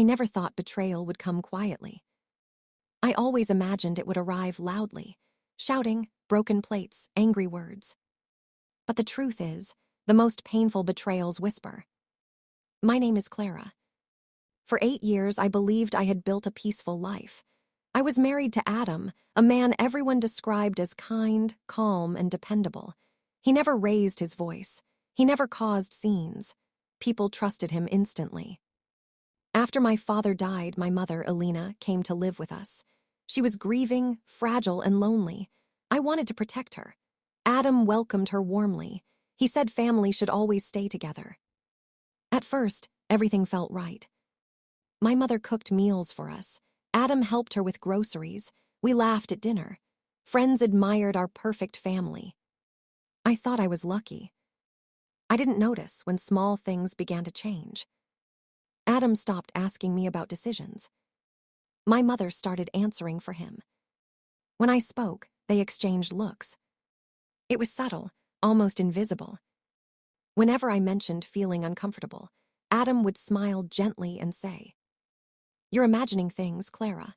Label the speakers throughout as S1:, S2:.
S1: I never thought betrayal would come quietly. I always imagined it would arrive loudly, shouting, broken plates, angry words. But the truth is, the most painful betrayals whisper. My name is Clara. For 8 years, I believed I had built a peaceful life. I was married to Adam, a man everyone described as kind, calm, and dependable. He never raised his voice. He never caused scenes. People trusted him instantly. After my father died, my mother, Alina, came to live with us. She was grieving, fragile, and lonely. I wanted to protect her. Adam welcomed her warmly. He said family should always stay together. At first, everything felt right. My mother cooked meals for us. Adam helped her with groceries. We laughed at dinner. Friends admired our perfect family. I thought I was lucky. I didn't notice when small things began to change. Adam stopped asking me about decisions. My mother started answering for him. When I spoke, they exchanged looks. It was subtle, almost invisible. Whenever I mentioned feeling uncomfortable, Adam would smile gently and say, "You're imagining things, Clara."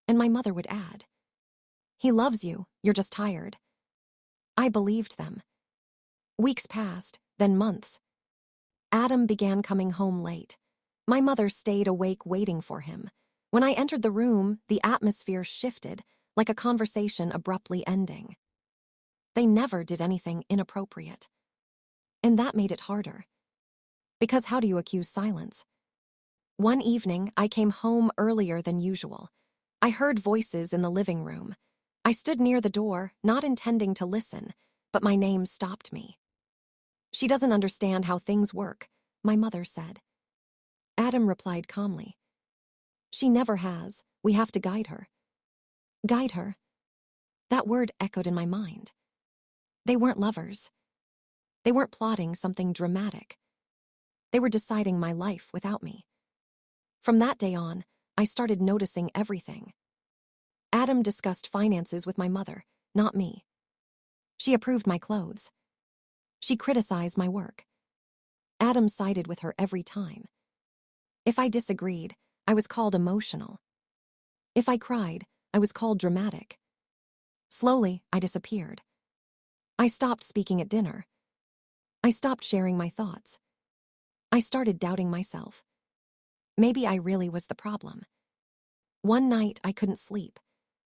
S1: And my mother would add, "He loves you, you're just tired." I believed them. Weeks passed, then months. Adam began coming home late. My mother stayed awake waiting for him. When I entered the room, the atmosphere shifted, like a conversation abruptly ending. They never did anything inappropriate. And that made it harder. Because how do you accuse silence? One evening, I came home earlier than usual. I heard voices in the living room. I stood near the door, not intending to listen, but my name stopped me. "She doesn't understand how things work," my mother said. Adam replied calmly, "She never has. We have to guide her." Guide her? That word echoed in my mind. They weren't lovers. They weren't plotting something dramatic. They were deciding my life without me. From that day on, I started noticing everything. Adam discussed finances with my mother, not me. She approved my clothes. She criticized my work. Adam sided with her every time. If I disagreed, I was called emotional. If I cried, I was called dramatic. Slowly, I disappeared. I stopped speaking at dinner. I stopped sharing my thoughts. I started doubting myself. Maybe I really was the problem. One night, I couldn't sleep.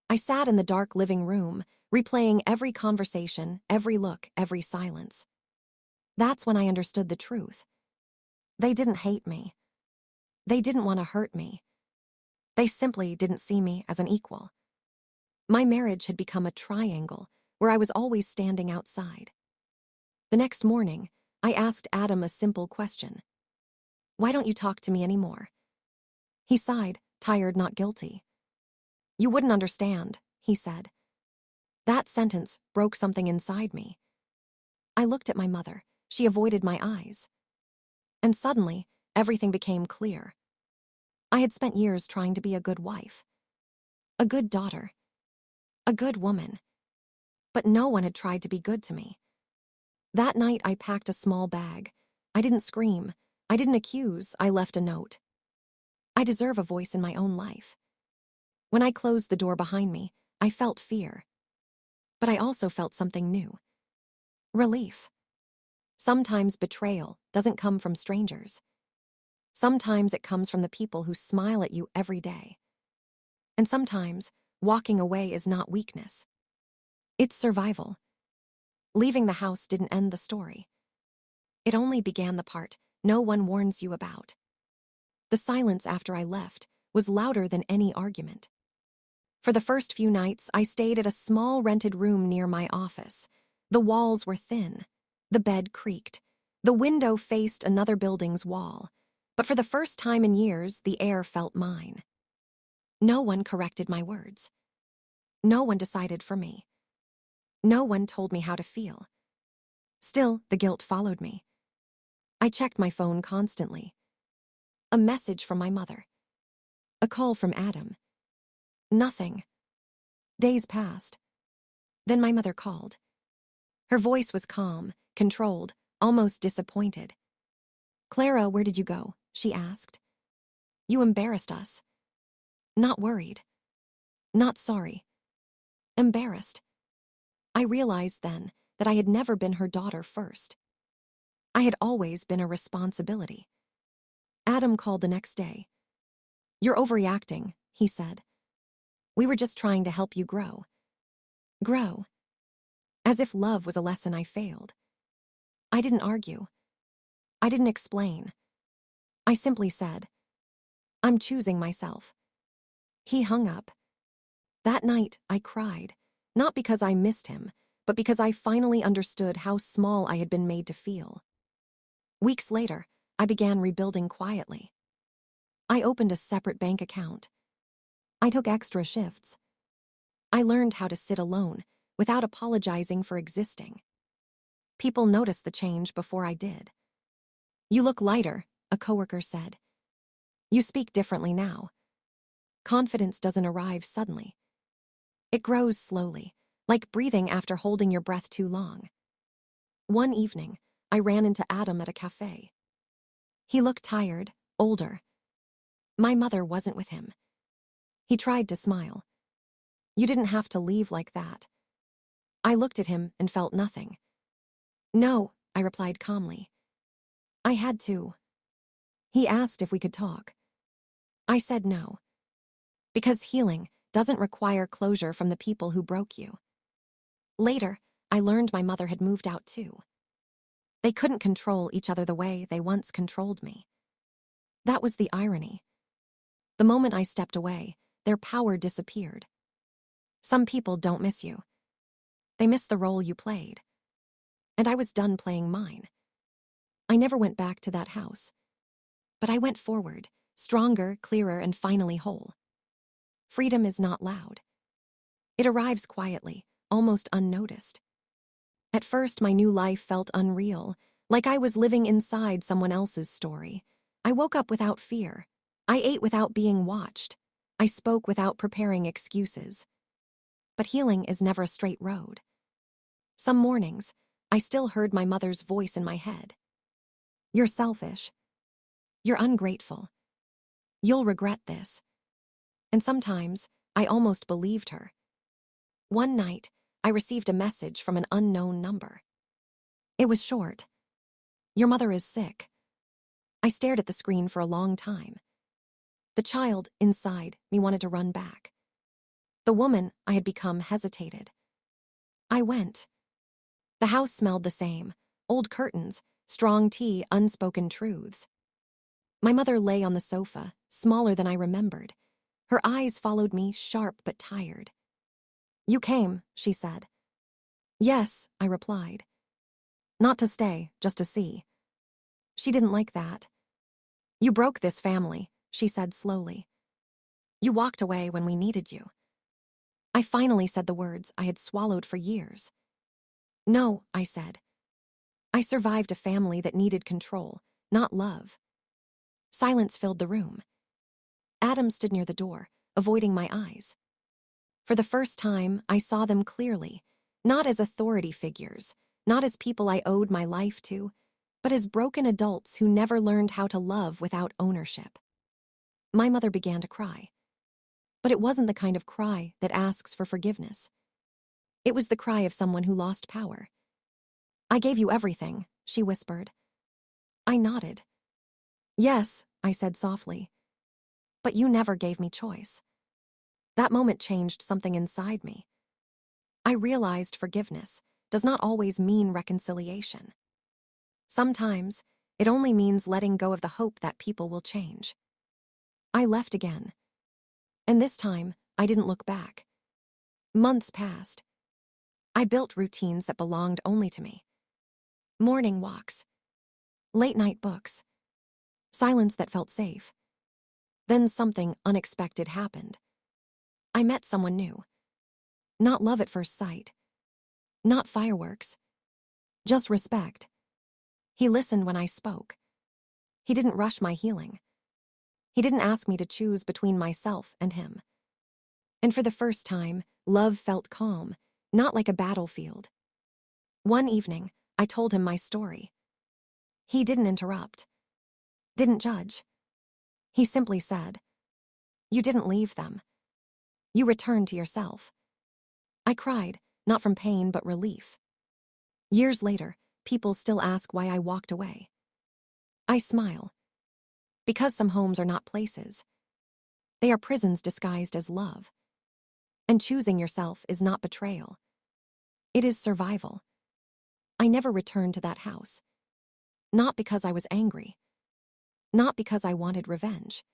S1: I sat in the dark living room, replaying every conversation, every look, every silence. That's when I understood the truth. They didn't hate me. They didn't want to hurt me. They simply didn't see me as an equal. My marriage had become a triangle where I was always standing outside. The next morning, I asked Adam a simple question. "Why don't you talk to me anymore?" He sighed, tired, not guilty. "You wouldn't understand," he said. That sentence broke something inside me. I looked at my mother. She avoided my eyes. And suddenly, everything became clear. I had spent years trying to be a good wife, a good daughter, a good woman. But no one had tried to be good to me. That night, I packed a small bag. I didn't scream. I didn't accuse. I left a note. I deserve a voice in my own life. When I closed the door behind me, I felt fear. But I also felt something new. Relief. Sometimes betrayal doesn't come from strangers. Sometimes it comes from the people who smile at you every day. And sometimes, walking away is not weakness. It's survival. Leaving the house didn't end the story. It only began the part no one warns you about. The silence after I left was louder than any argument. For the first few nights, I stayed at a small rented room near my office. The walls were thin. The bed creaked. The window faced another building's wall. But for the first time in years, the air felt mine. No one corrected my words. No one decided for me. No one told me how to feel. Still, the guilt followed me. I checked my phone constantly. A message from my mother. A call from Adam. Nothing. Days passed. Then my mother called. Her voice was calm, controlled, almost disappointed. "Clara, where did you go?" she asked. You embarrassed us. Not worried. Not sorry. Embarrassed. I realized then that I had never been her daughter first. I had always been a responsibility. Adam called the next day. You're overreacting, he said. We were just trying to help you grow. Grow. As if love was a lesson I failed. I didn't argue. I didn't explain. I simply said, I'm choosing myself. He hung up. That night, I cried, not because I missed him, but because I finally understood how small I had been made to feel. Weeks later, I began rebuilding quietly. I opened a separate bank account. I took extra shifts. I learned how to sit alone without apologizing for existing. People noticed the change before I did. You look lighter, a coworker said. You speak differently now. Confidence doesn't arrive suddenly. It grows slowly, like breathing after holding your breath too long. One evening, I ran into Adam at a cafe. He looked tired, older. My mother wasn't with him. He tried to smile. You didn't have to leave like that. I looked at him and felt nothing. No, I replied calmly. I had to. He asked if we could talk. I said no. Because healing doesn't require closure from the people who broke you. Later, I learned my mother had moved out too. They couldn't control each other the way they once controlled me. That was the irony. The moment I stepped away, their power disappeared. Some people don't miss you. They miss the role you played. And I was done playing mine. I never went back to that house. But I went forward, stronger, clearer, and finally whole. Freedom is not loud. It arrives quietly, almost unnoticed. At first, my new life felt unreal, like I was living inside someone else's story. I woke up without fear. I ate without being watched. I spoke without preparing excuses. But healing is never a straight road. Some mornings, I still heard my mother's voice in my head. You're selfish. You're ungrateful. You'll regret this. And sometimes, I almost believed her. One night, I received a message from an unknown number. It was short. Your mother is sick. I stared at the screen for a long time. The child inside me wanted to run back. The woman I had become hesitated. I went. The house smelled the same. Old curtains, strong tea, unspoken truths. My mother lay on the sofa, smaller than I remembered. Her eyes followed me, sharp but tired. You came, she said. Yes, I replied. Not to stay, just to see. She didn't like that. You broke this family, she said slowly. You walked away when we needed you. I finally said the words I had swallowed for years. No, I said. I survived a family that needed control, not love. Silence filled the room. Adam stood near the door, avoiding my eyes. For the first time, I saw them clearly, not as authority figures, not as people I owed my life to, but as broken adults who never learned how to love without ownership. My mother began to cry. But it wasn't the kind of cry that asks for forgiveness. It was the cry of someone who lost power. I gave you everything, she whispered. I nodded. Yes, I said softly. But you never gave me choice. That moment changed something inside me. I realized forgiveness does not always mean reconciliation. Sometimes, it only means letting go of the hope that people will change. I left again. And this time, I didn't look back. Months passed. I built routines that belonged only to me. Morning walks. Late-night books. Silence that felt safe. Then something unexpected happened. I met someone new. Not love at first sight. Not fireworks. Just respect. He listened when I spoke. He didn't rush my healing. He didn't ask me to choose between myself and him. And for the first time, love felt calm, not like a battlefield. One evening, I told him my story. He didn't interrupt. Didn't judge. He simply said, "You didn't leave them. You returned to yourself." I cried, not from pain but relief. Years later, people still ask why I walked away. I smile. Because some homes are not places. They are prisons disguised as love. And choosing yourself is not betrayal. It is survival. I never returned to that house. Not because I was angry. Not because I wanted revenge.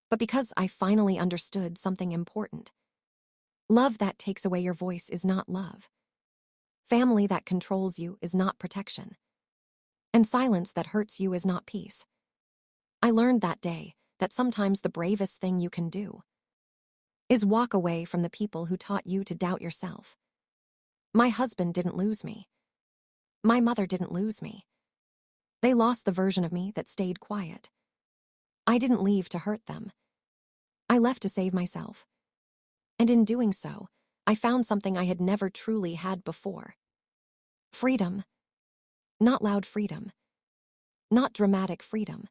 S1: But because I finally understood something important. Love that takes away your voice is not love. Family that controls you is not protection. And silence that hurts you is not peace. I learned that day that sometimes the bravest thing you can do is walk away from the people who taught you to doubt yourself. My husband didn't lose me. My mother didn't lose me. They lost the version of me that stayed quiet. I didn't leave to hurt them. I left to save myself. And in doing so, I found something I had never truly had before. Freedom. Not loud freedom. Not dramatic freedom.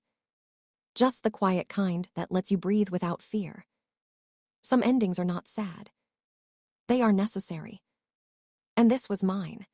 S1: Just the quiet kind that lets you breathe without fear. Some endings are not sad. They are necessary. And this was mine.